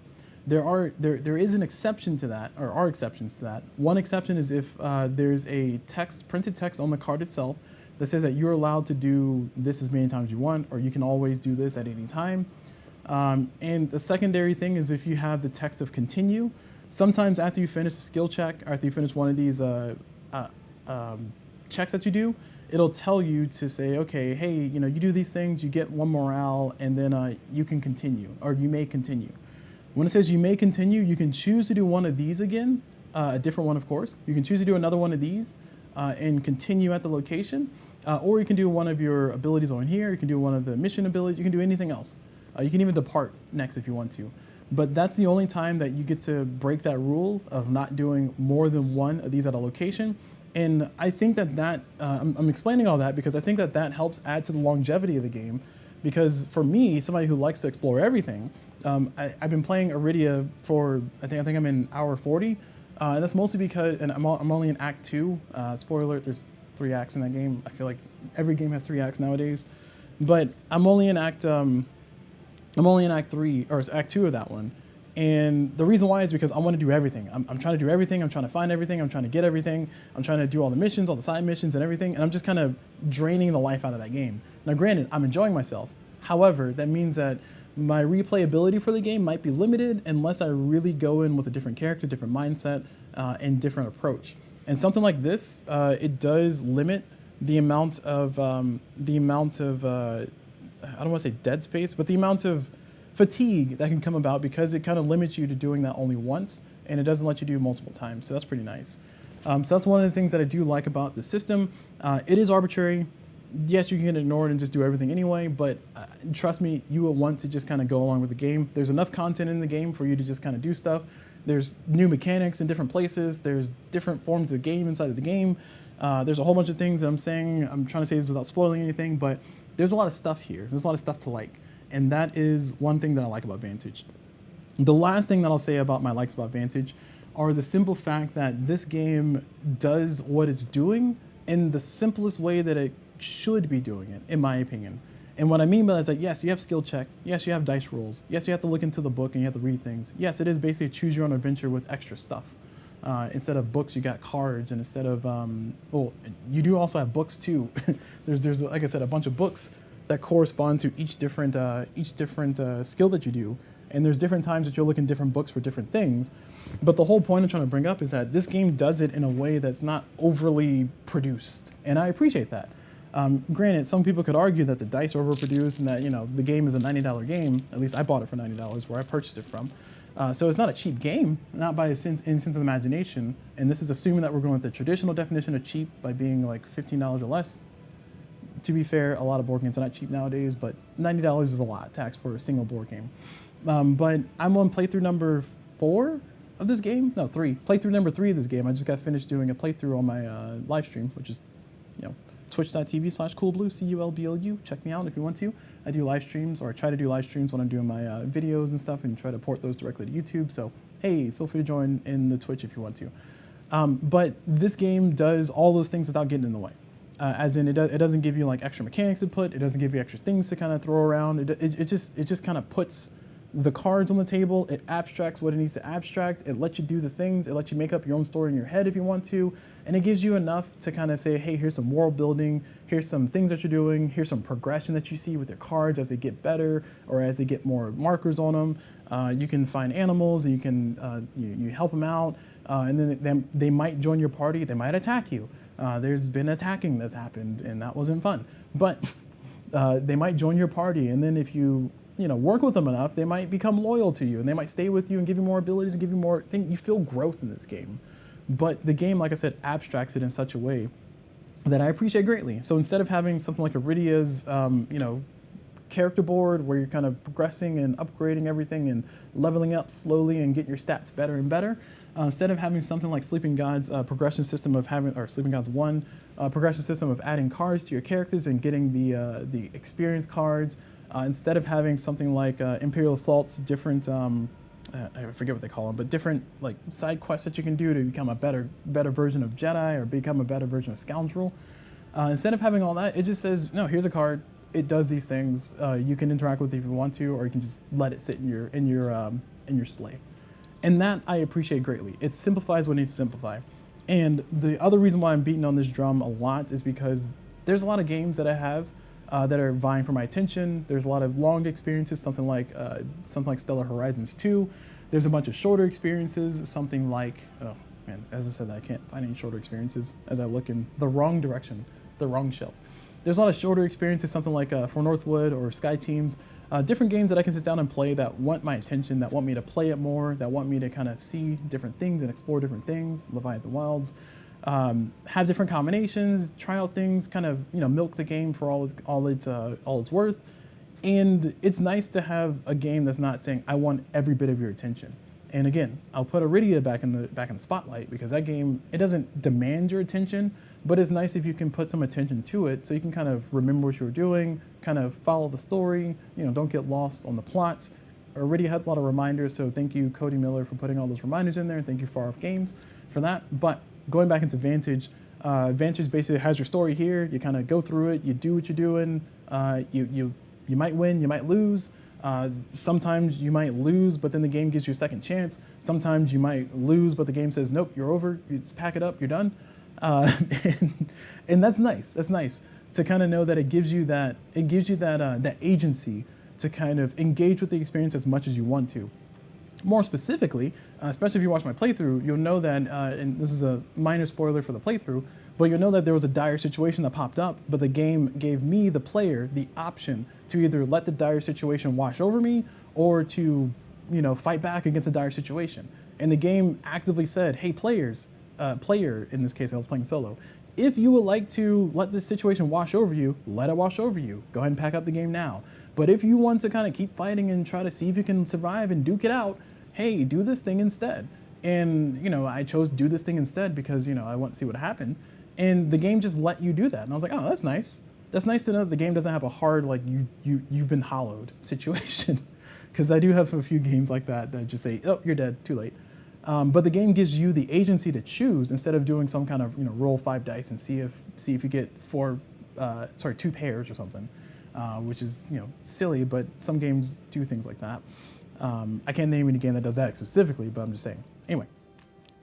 There is an exception to that, or are exceptions to that. One exception is if there's a printed text on the card itself that says that you're allowed to do this as many times as you want, or you can always do this at any time. And the secondary thing is if you have the text of continue. Sometimes after you finish a skill check, or after you finish one of these checks that you do, it'll tell you to say, okay, hey, you do these things, you get one morale, and then you can continue, or you may continue. When it says you may continue, you can choose to do one of these again, a different one, of course. You can choose to do another one of these and continue at the location, or you can do one of your abilities on here. You can do one of the mission abilities. You can do anything else. You can even depart next if you want to. But that's the only time that you get to break that rule of not doing more than one of these at a location. And I think that I'm explaining all that because I think that helps add to the longevity of the game. Because for me, somebody who likes to explore everything, I've been playing Iridia for, I think I'm in hour 40. And that's mostly because, and I'm only in Act 2. Spoiler alert, there's 3 acts in that game. I feel like every game has 3 acts nowadays. But I'm only in Act 3, or it's Act 2 of that one. And the reason why is because I want to do everything. I'm trying to do everything. I'm trying to find everything. I'm trying to get everything. I'm trying to do all the missions, all the side missions and everything. And I'm just kind of draining the life out of that game. Now, granted, I'm enjoying myself. However, that means that my replayability for the game might be limited unless I really go in with a different character, different mindset, and different approach. And something like this, it does limit the amount of I don't want to say dead space, but the amount of fatigue that can come about because it kind of limits you to doing that only once, and it doesn't let you do multiple times. So that's pretty nice. So that's one of the things that I do like about the system. It is arbitrary. Yes, you can get ignored and just do everything anyway, but trust me, you will want to just kind of go along with the game. There's enough content in the game for you to just kind of do stuff. There's new mechanics in different places. There's different forms of game inside of the game. There's a whole bunch of things that I'm trying to say this without spoiling anything, but there's a lot of stuff here. There's a lot of stuff to like. And that is one thing that I like about Vantage. The last thing that I'll say about my likes about Vantage are the simple fact that this game does what it's doing in the simplest way that it should be doing it, in my opinion. And what I mean by that is that, yes, you have skill check. Yes, you have dice rolls. Yes, you have to look into the book and you have to read things. Yes, it is basically choose your own adventure with extra stuff. Instead of books, you got cards, and instead of, well, you do also have books too. there's like I said, a bunch of books that correspond to each different skill that you do. And there's different times that you'll look in different books for different things. But the whole point I'm trying to bring up is that this game does it in a way that's not overly produced. And I appreciate that. Granted, some people could argue that the dice are overproduced and that, the game is a $90 game. At least I bought it for $90 where I purchased it from. So it's not a cheap game, not by sense of imagination. And this is assuming that we're going with the traditional definition of cheap by being like $15 or less. To be fair, a lot of board games are not cheap nowadays, but $90 is a lot tax for a single board game. But I'm on playthrough number 4, of this game. No, 3. Playthrough number 3 of this game. I just got finished doing a playthrough on my live stream, which is, twitch.tv/CulBlu, CulBlu. Check me out if you want to. I do live streams, or I try to do live streams when I'm doing my videos and stuff, and try to port those directly to YouTube. So, hey, feel free to join in the Twitch if you want to. But this game does all those things without getting in the way. As in, it doesn't give you like extra mechanics to put. It doesn't give you extra things to kind of throw around. It just kind of puts the cards on the table. It abstracts what it needs to abstract. It lets you do the things. It lets you make up your own story in your head if you want to. And it gives you enough to kind of say, hey, here's some world building. Here's some things that you're doing. Here's some progression that you see with your cards as they get better or as they get more markers on them. You can find animals. You can you help them out. And then they might join your party. They might attack you. There's been attacking that's happened, and that wasn't fun. But they might join your party, and then if you work with them enough, they might become loyal to you, and they might stay with you and give you more abilities and give you more things. You feel growth in this game. But the game, like I said, abstracts it in such a way that I appreciate greatly. So instead of having something like Iridia's, character board where you're kind of progressing and upgrading everything and leveling up slowly and getting your stats better and better, instead of having something like Sleeping Gods progression system of having, or Sleeping Gods 1 progression system of adding cards to your characters and getting the experience cards, instead of having something like Imperial Assault's different, I forget what they call them, but different like side quests that you can do to become a better version of Jedi or become a better version of Scoundrel. Instead of having all that, it just says, no, here's a card. It does these things. You can interact with it if you want to, or you can just let it sit in your display. And that I appreciate greatly. It simplifies what needs to simplify. And the other reason why I'm beating on this drum a lot is because there's a lot of games that I have that are vying for my attention. There's a lot of long experiences, something like Stellar Horizons 2. There's a bunch of shorter experiences, something like, oh man, as I said, I can't find any shorter experiences as I look in the wrong direction, the wrong shelf. There's a lot of shorter experiences, something like For Northwood or Sky Teams, different games that I can sit down and play that want my attention, that want me to play it more, that want me to kind of see different things and explore different things, Leviathan Wilds, have different combinations, try out things, kind of milk the game for all it's worth. And it's nice to have a game that's not saying I want every bit of your attention. And again, I'll put Iridia back in the spotlight because that game, it doesn't demand your attention, but it's nice if you can put some attention to it so you can kind of remember what you were doing, kind of follow the story, don't get lost on the plots. Iridia has a lot of reminders, so thank you, Cody Miller, for putting all those reminders in there, and thank you, Far Off Games, for that. But going back into Vantage, Vantage basically has your story here. You kind of go through it, you do what you're doing, you might win, you might lose. Sometimes you might lose, but then the game gives you a second chance. Sometimes you might lose, but the game says, nope, you're over. You just pack it up, you're done. And that's nice. That's nice to kind of know that it gives you that agency to kind of engage with the experience as much as you want to. More specifically, especially if you watch my playthrough, you'll know that, and this is a minor spoiler for the playthrough, but you'll know that there was a dire situation that popped up, but the game gave me, the player, the option to either let the dire situation wash over me or to, fight back against a dire situation. And the game actively said, hey, player, in this case, I was playing solo, if you would like to let this situation wash over you, let it wash over you. Go ahead and pack up the game now. But if you want to kind of keep fighting and try to see if you can survive and duke it out, hey, do this thing instead. And, I chose do this thing instead because, I want to see what happened. And the game just let you do that. And I was like, oh, that's nice. That's nice to know that the game doesn't have a hard, like, you've been hollowed situation. Because I do have a few games like that just say, oh, you're dead, too late. But the game gives you the agency to choose instead of doing some kind of, roll 5 dice and see if you get 2 pairs or something, which is, silly, but some games do things like that. I can't name any game that does that specifically, but I'm just saying. Anyway,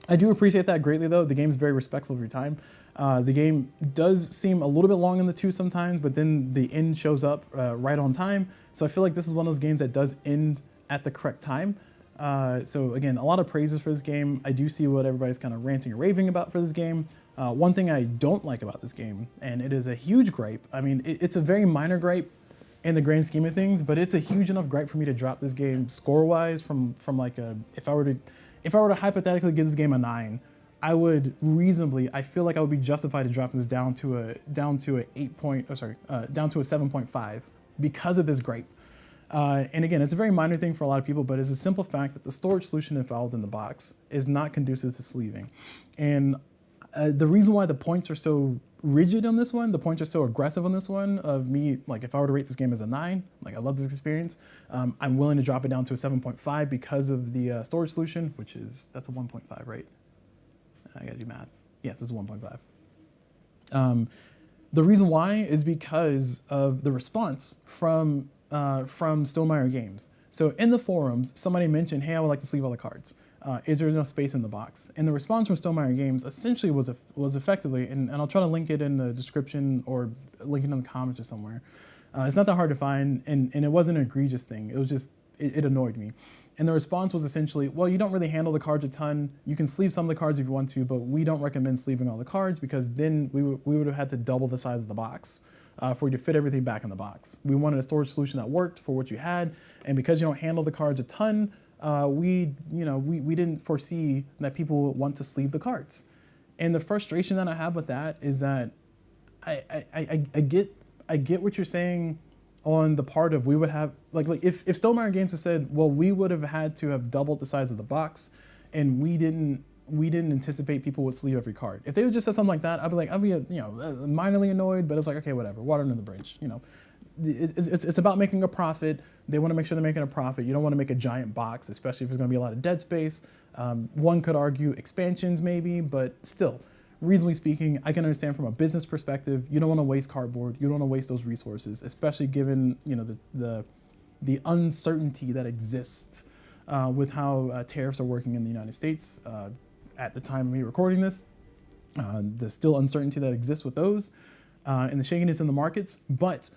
I do appreciate that greatly, though. The game's very respectful of your time. The game does seem a little bit long in the tooth sometimes, but then the end shows up right on time. So I feel like this is one of those games that does end at the correct time. So again, a lot of praises for this game. I do see what everybody's kind of ranting and raving about for this game. One thing I don't like about this game, and it is a huge gripe. I mean, it's a very minor gripe in the grand scheme of things, but it's a huge enough gripe for me to drop this game score-wise from like if I were to hypothetically give this game a 9, I would reasonably, I feel like I would be justified to drop this down to a 7.5 because of this gripe. And again, it's a very minor thing for a lot of people, but it's a simple fact that the storage solution involved in the box is not conducive to sleeving. And the reason why the points are so rigid on this one, the points are so aggressive on this one, of me, like if I were to rate this game as a 9, like I love this experience, I'm willing to drop it down to a 7.5 because of the storage solution, which is, that's a 1.5, right? I gotta do math. Yes, it's a 1.5. The reason why is because of the response from Stonemaier Games. So in the forums, somebody mentioned, hey, I would like to sleeve all the cards. Is there enough space in the box? And the response from Stonemaier Games essentially was effectively, and I'll try to link it in the description or link it in the comments or somewhere. It's not that hard to find, and it wasn't an egregious thing. It was just, it annoyed me. And the response was essentially, well, you don't really handle the cards a ton. You can sleeve some of the cards if you want to, but we don't recommend sleeving all the cards because then we would have had to double the size of the box for you to fit everything back in the box. We wanted a storage solution that worked for what you had, and because you don't handle the cards a ton, we didn't foresee that people would want to sleeve the cards. And the frustration that I have with that is that I get what you're saying on the part of we would have, like if Stonemaier Games had said, well, we would have had to have doubled the size of the box, and we didn't anticipate people would sleeve every card. If they would just said something like that, I'd be minorly annoyed, but it's like, okay, whatever, water under the bridge, It's about making a profit. They want to make sure they're making a profit. You don't want to make a giant box, especially if there's going to be a lot of dead space. One could argue expansions maybe, but still, reasonably speaking, I can understand from a business perspective, you don't want to waste cardboard. You don't want to waste those resources, especially given the uncertainty that exists with how tariffs are working in the United States at the time of me recording this. The still uncertainty that exists with those and the shakiness in the markets. But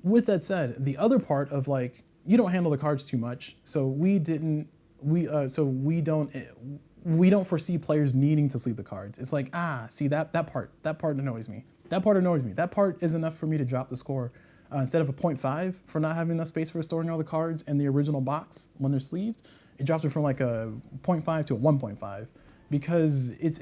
with that said, the other part of like, you don't handle the cards too much, so we don't foresee players needing to sleeve the cards. It's like, see that part annoys me. That part annoys me. That part is enough for me to drop the score. Instead of a 0.5 for not having enough space for storing all the cards in the original box when they're sleeved, it drops it from like a 0.5 to a 1.5 because it's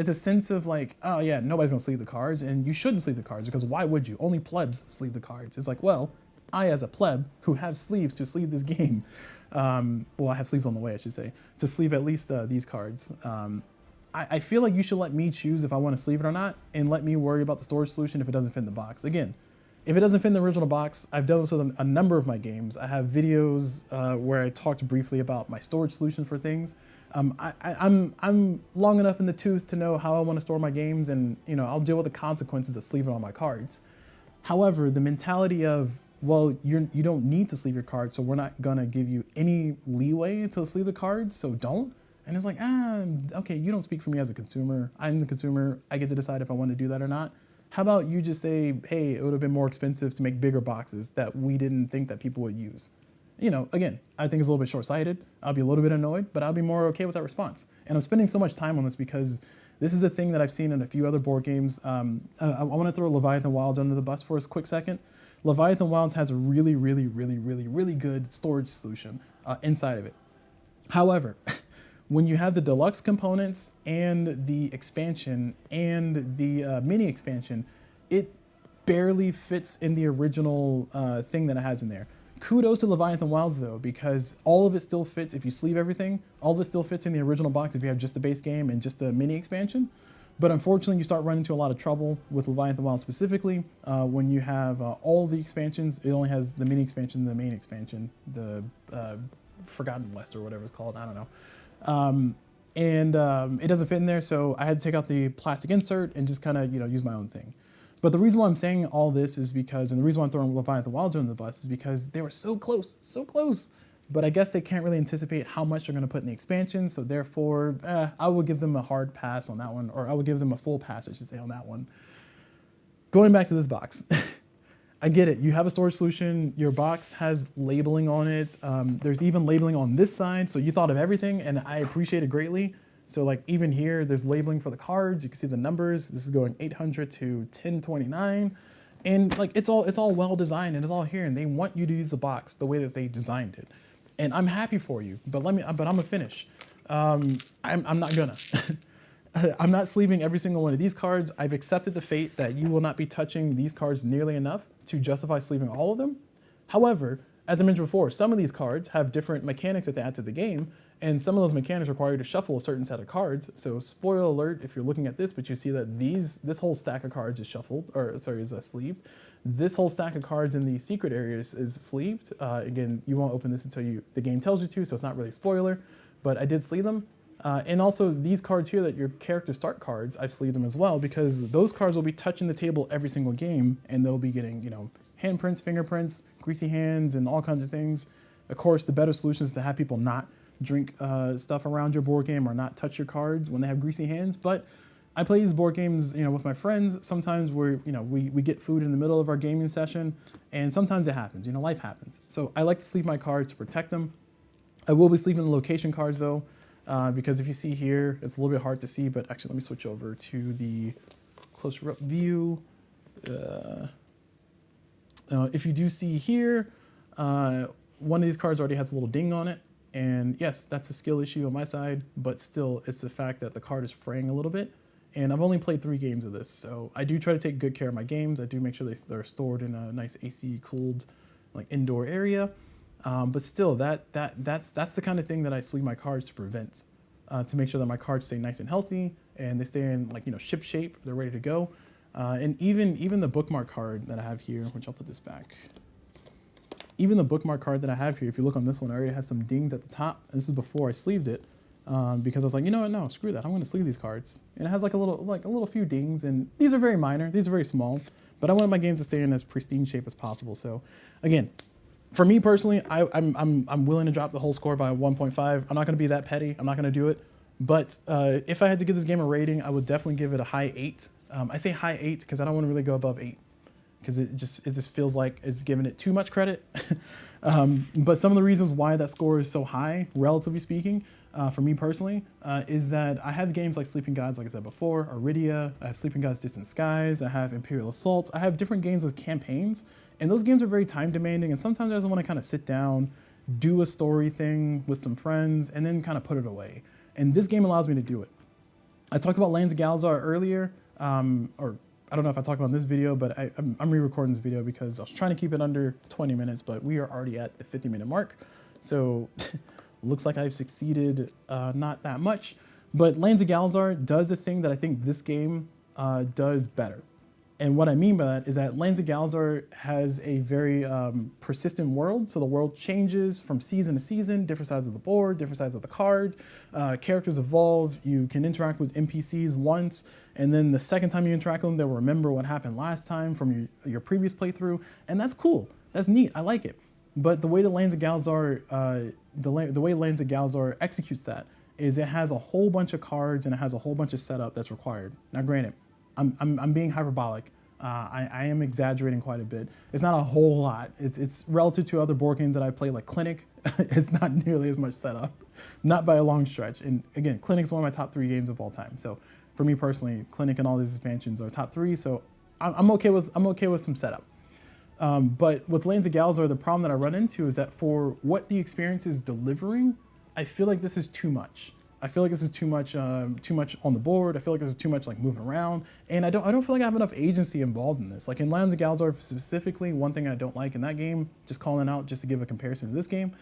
a sense of like, oh yeah, nobody's gonna sleeve the cards, and you shouldn't sleeve the cards because why would you? Only plebs sleeve the cards. It's like, well, I as a pleb who have sleeves to sleeve this game, well, I have sleeves on the way, I should say, to sleeve at least these cards. I feel like you should let me choose if I want to sleeve it or not, and let me worry about the storage solution if it doesn't fit in the box. Again, if it doesn't fit in the original box, I've done this with a number of my games. I have videos where I talked briefly about my storage solution for things. I'm long enough in the tooth to know how I want to store my games, and I'll deal with the consequences of sleeving all my cards. However, the mentality of, well, you don't need to sleeve your cards, so we're not gonna give you any leeway to sleeve the cards, so don't. And it's like, okay, you don't speak for me as a consumer. I'm the consumer. I get to decide if I want to do that or not. How about you just say, hey, it would have been more expensive to make bigger boxes that we didn't think that people would use. Again, I think it's a little bit short-sighted. I'll be a little bit annoyed, but I'll be more okay with that response. And I'm spending so much time on this because this is a thing that I've seen in a few other board games. I want to throw Leviathan Wilds under the bus for a quick second. Leviathan Wilds has a really, really, really, really, really good storage solution inside of it. However, when you have the deluxe components and the expansion and the mini expansion, it barely fits in the original thing that it has in there. Kudos to Leviathan Wilds though, because all of it still fits if you sleeve everything. All of it still fits in the original box if you have just the base game and just the mini expansion. But unfortunately, you start running into a lot of trouble with Leviathan Wilds specifically when you have all the expansions. It only has the mini expansion, the main expansion, the Forgotten West or whatever it's called. I don't know. It doesn't fit in there, so I had to take out the plastic insert and just kind of use my own thing. But the reason why I'm saying all this is because, and the reason why I'm throwing Leviathan Wilds under the bus is because they were so close. But I guess they can't really anticipate how much they're going to put in the expansion, so therefore, I will give them a hard pass on that one, or I will give them a full pass, I should say, on that one. Going back to this box, I get it. You have a storage solution. Your box has labeling on it. There's even labeling on this side, so you thought of everything, and I appreciate it greatly. So like even here, there's labeling for the cards. You can see the numbers. This is going 800 to 1029. And like it's all well designed and it's all here, and they want you to use the box the way that they designed it. And I'm happy for you, but I'm gonna finish. I'm not gonna. I'm not sleeving every single one of these cards. I've accepted the fate that you will not be touching these cards nearly enough to justify sleeving all of them. However, as I mentioned before, some of these cards have different mechanics that they add to the game, and some of those mechanics require you to shuffle a certain set of cards. So spoiler alert if you're looking at this, but you see that this whole stack of cards is shuffled, or sorry, is sleeved. This whole stack of cards in the secret areas is sleeved. Again, you won't open this until the game tells you to, so it's not really a spoiler, but I did sleeve them. And also these cards here that your character start cards, I've sleeved them as well, because those cards will be touching the table every single game, and they'll be getting, you know, handprints, fingerprints, greasy hands, and all kinds of things. Of course, the better solution is to have people not drink stuff around your board game or not touch your cards when they have greasy hands. But I play these board games, you know, with my friends. Sometimes we get food in the middle of our gaming session, and sometimes it happens. You know, life happens. So I like to sleeve my cards to protect them. I will be sleeving the location cards though, because if you see here, it's a little bit hard to see. But actually, let me switch over to the closer up view. If you do see here, one of these cards already has a little ding on it. And yes, that's a skill issue on my side, but still it's the fact that the card is fraying a little bit. And I've only played 3 games of this, so I do try to take good care of my games. I do make sure they're stored in a nice AC cooled, like indoor area. But still, that's the kind of thing that I sleeve my cards to prevent, to make sure that my cards stay nice and healthy and they stay in, like, you know, ship shape. They're ready to go. And even the bookmark card that I have here, which I'll put this back. Even the bookmark card that I have here, if you look on this one, it already has some dings at the top. And this is before I sleeved it, because I was like, you know what, no, screw that. I'm going to sleeve these cards. And it has like a little few dings, and these are very minor. These are very small, but I want my games to stay in as pristine shape as possible. So, again, for me personally, I'm willing to drop the whole score by 1.5. I'm not going to be that petty. I'm not going to do it. But if I had to give this game a rating, I would definitely give it a high 8. I say high 8 because I don't want to really go above 8. Because it just feels like it's giving it too much credit. But some of the reasons why that score is so high, relatively speaking, for me personally, is that I have games like Sleeping Gods, like I said before, Iridia, I have Sleeping Gods Distant Skies, I have Imperial Assaults, I have different games with campaigns, and those games are very time demanding, and sometimes I just want to kind of sit down, do a story thing with some friends, and then kind of put it away. And this game allows me to do it. I talked about Lands of Galzyr earlier, or I don't know if I talked about in this video, but I'm re-recording this video because I was trying to keep it under 20 minutes, but we are already at the 50-minute mark. So looks like I've succeeded not that much. But Lands of Galzyr does the thing that I think this game does better. And what I mean by that is that Lands of Galzyr has a very persistent world. So the world changes from season to season, different sides of the board, different sides of the card. Characters evolve. You can interact with NPCs once, and then the second time you interact with them, they'll remember what happened last time from your previous playthrough. And that's cool. That's neat. I like it. But the way that Lands of Galzyr, the way Lands of Galzyr executes that is it has a whole bunch of cards and it has a whole bunch of setup that's required. Now, granted, I'm being hyperbolic. I am exaggerating quite a bit. It's not a whole lot. It's relative to other board games that I play, like Clinic. It's not nearly as much setup, not by a long stretch. And again, Clinic is one of my top 3 games of all time. So for me personally, Clinic and all these expansions are top 3. So I'm okay with some setup. But with Lands of Galzyr, the problem that I run into is that for what the experience is delivering, I feel like this is too much. I feel like this is too much on the board. I feel like this is too much like moving around, and I don't feel like I have enough agency involved in this. Like in Lands of Galzyr specifically, one thing I don't like in that game, just calling out just to give a comparison to this game,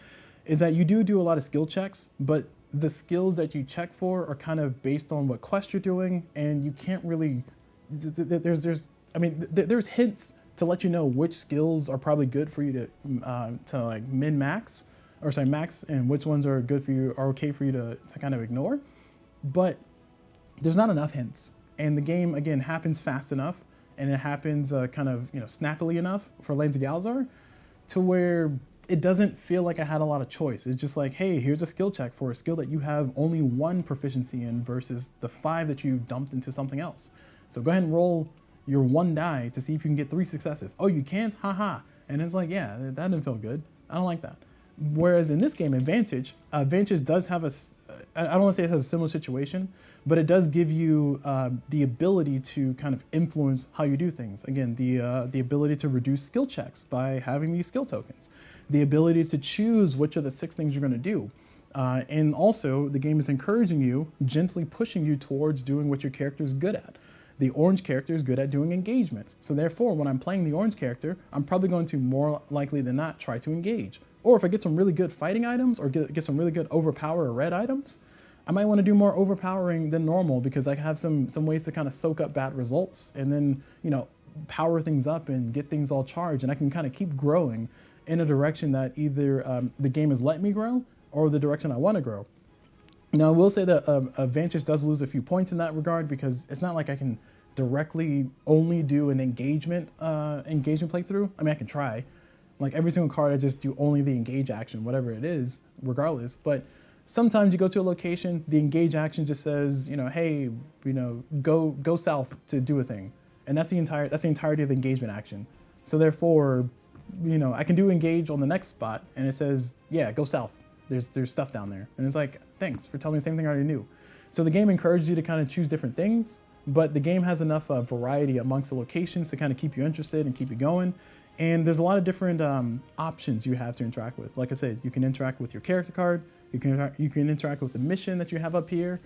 is that you do a lot of skill checks, but the skills that you check for are kind of based on what quest you're doing, and you can't really. There's hints to let you know which skills are probably good for you to like min-max. Or sorry, max, and which ones are good for you, are okay for you to kind of ignore. But there's not enough hints. And the game, again, happens fast enough, and it happens kind of, snappily enough for Lands of Galzyr to where it doesn't feel like I had a lot of choice. It's just like, hey, here's a skill check for a skill that you have only 1 proficiency in versus the 5 that you dumped into something else. So go ahead and roll your 1 die to see if you can get 3 successes. Oh, you can't? Haha. And it's like, yeah, that didn't feel good. I don't like that. Whereas in this game, in Vantage, Vantage does have I don't want to say it has a similar situation, but it does give you the ability to kind of influence how you do things. Again, the ability to reduce skill checks by having these skill tokens, the ability to choose which of the 6 things you're going to do. And also, the game is encouraging you, gently pushing you towards doing what your character is good at. The orange character is good at doing engagements. So therefore, when I'm playing the orange character, I'm probably going to more likely than not try to engage. Or if I get some really good fighting items or get some really good overpower red items, I might want to do more overpowering than normal because I have some ways to kind of soak up bad results and then, you know, power things up and get things all charged. And I can kind of keep growing in a direction that either the game has let me grow or the direction I want to grow. Now, I will say that Vantage does lose a few points in that regard because it's not like I can directly only do an engagement playthrough. I mean, I can try. Like every single card, I just do only the engage action, whatever it is, regardless. But sometimes you go to a location, the engage action just says, you know, hey, you know, go south to do a thing, and that's the entirety of the engagement action. So therefore, you know, I can do engage on the next spot, and it says, yeah, go south. There's stuff down there, and it's like, thanks for telling me the same thing I already knew. So the game encourages you to kind of choose different things, but the game has enough variety amongst the locations to kind of keep you interested and keep you going. And there's a lot of different options you have to interact with. Like I said, you can interact with your character card. You can interact with the mission that you have up here.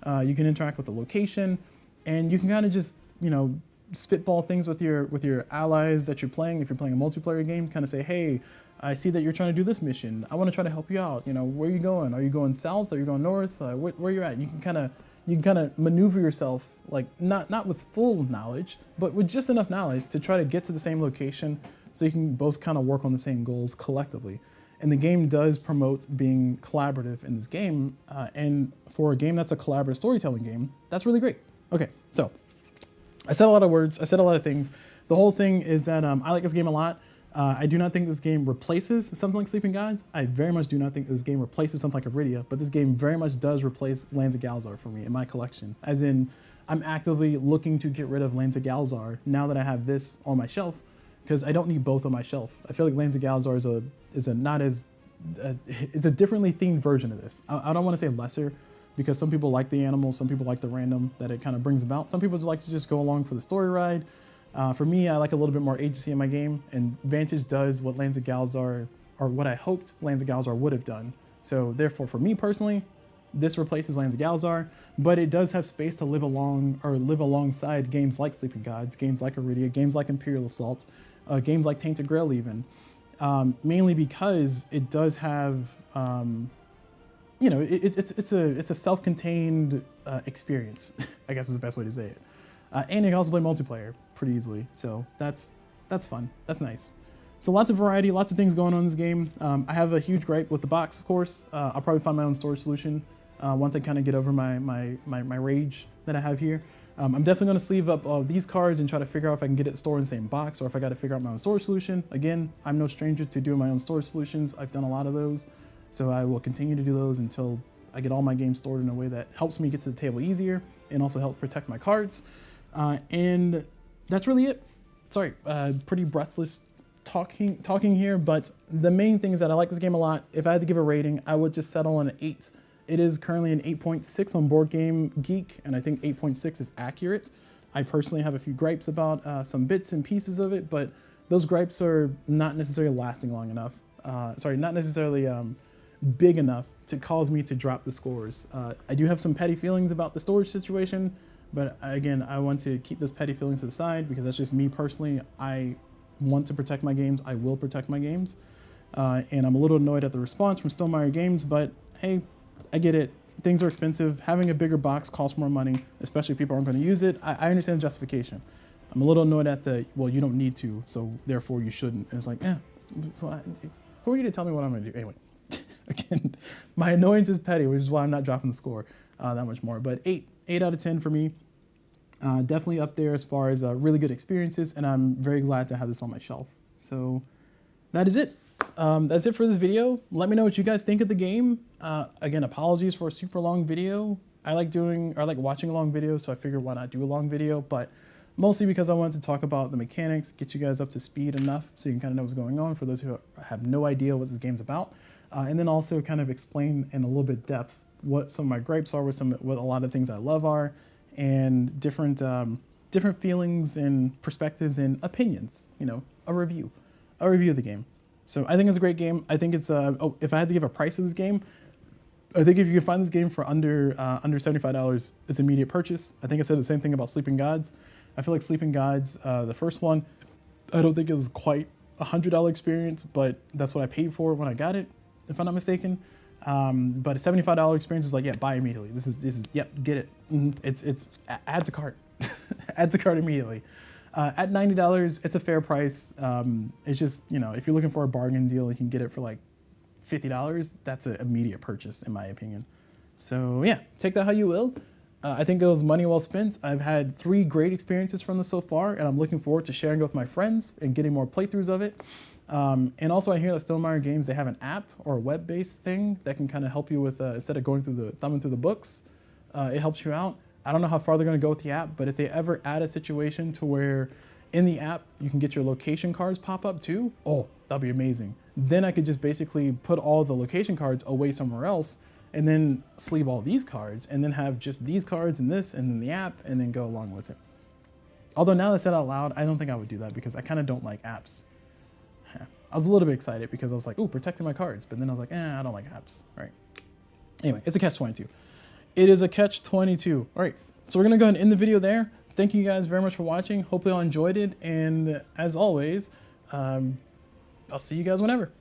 You can interact with the location, and you can kind of just, you know, spitball things with your allies that you're playing. If you're playing a multiplayer game, kind of say, hey, I see that you're trying to do this mission. I want to try to help you out. You know, where are you going? Are you going south? Are you going north? Where you're at? You can kind of maneuver yourself, like not with full knowledge, but with just enough knowledge to try to get to the same location, so you can both kind of work on the same goals collectively. And the game does promote being collaborative in this game, and for a game that's a collaborative storytelling game, that's really great. Okay, so I said a lot of words, I said a lot of things. The whole thing is that I like this game a lot. I do not think this game replaces something like Sleeping Gods. I very much do not think this game replaces something like Iridia, but this game very much does replace Lands of Galzyr for me in my collection. As in, I'm actively looking to get rid of Lands of Galzyr now that I have this on my shelf, because I don't need both on my shelf. I feel like Lands of Galzyr is a differently themed version of this. I don't want to say lesser, because some people like the animals, some people like the random that it kind of brings about. Some people just like to just go along for the story ride. For me, I like a little bit more agency in my game, and Vantage does what Lands of Galzyr, or what I hoped Lands of Galzyr would have done. So therefore, for me personally, this replaces Lands of Galzyr, but it does have space to live alongside games like Sleeping Gods, games like Iridia, games like Imperial Assault, games like Tainted Grail even, mainly because it does have, you know, it's a self-contained experience, I guess is the best way to say it. And you can also play multiplayer pretty easily, so that's fun, that's nice. So lots of variety, lots of things going on in this game. I have a huge gripe with the box, of course. I'll probably find my own storage solution once I kind of get over my rage that I have here. I'm definitely going to sleeve up all these cards and try to figure out if I can get it stored in the same box, or if I got to figure out my own storage solution. Again, I'm no stranger to doing my own storage solutions. I've done a lot of those, so I will continue to do those until I get all my games stored in a way that helps me get to the table easier and also helps protect my cards. And that's really it. Sorry, pretty breathless talking here, but the main thing is that I like this game a lot. If I had to give a rating, I would just settle on an 8. It is currently an 8.6 on Board Game Geek, and I think 8.6 is accurate. I personally have a few gripes about some bits and pieces of it, but those gripes are not necessarily lasting long enough. Not necessarily big enough to cause me to drop the scores. I do have some petty feelings about the storage situation, but again, I want to keep those petty feelings to the side because that's just me personally. I want to protect my games. I will protect my games. And I'm a little annoyed at the response from Stonemaier Games, but hey, I get it. Things are expensive. Having a bigger box costs more money, especially if people aren't going to use it. I understand the justification. I'm a little annoyed at the, well, you don't need to, so therefore you shouldn't. And it's like, who are you to tell me what I'm going to do? Anyway, again, my annoyance is petty, which is why I'm not dropping the score that much more. But 8 out of 10 for me. Definitely up there as far as really good experiences, and I'm very glad to have this on my shelf. So that is it. That's it for this video. Let me know what you guys think of the game. Again, apologies for a super long video. I like watching a long video, so I figured why not do a long video, but mostly because I wanted to talk about the mechanics, get you guys up to speed enough so you can kind of know what's going on for those who have no idea what this game's about, and then also kind of explain in a little bit depth what some of my gripes are, what a lot of things I love are, and different feelings and perspectives and opinions. You know, a review of the game. So I think it's a great game. I think it's if I had to give a price of this game, I think if you can find this game for under $75, it's immediate purchase. I think I said the same thing about Sleeping Gods. I feel like Sleeping Gods, the first one, I don't think it was quite a $100 experience, but that's what I paid for when I got it, if I'm not mistaken. But a $75 experience is like, yeah, buy immediately. This is yep, get it. It's add to cart, add to cart immediately. At $90, it's a fair price. It's just, you know, if you're looking for a bargain deal, you can get it for like $50. That's an immediate purchase, in my opinion. So yeah, take that how you will. I think it was money well spent. I've had 3 great experiences from this so far, and I'm looking forward to sharing it with my friends and getting more playthroughs of it. And also I hear that Stonemaier Games, they have an app or a web-based thing that can kind of help you with, instead of thumbing through the books, it helps you out. I don't know how far they're gonna go with the app, but if they ever add a situation to where in the app you can get your location cards pop up too, oh, that'd be amazing. Then I could just basically put all the location cards away somewhere else and then sleeve all these cards and then have just these cards and this and then the app and then go along with it. Although now that I said out loud, I don't think I would do that because I kind of don't like apps. I was a little bit excited because I was like, ooh, protecting my cards. But then I was like, I don't like apps, right? Anyway, it's a catch-22. It is a catch-22. All right, so we're gonna go ahead and end the video there. Thank you guys very much for watching. Hopefully you all enjoyed it. And as always, I'll see you guys whenever.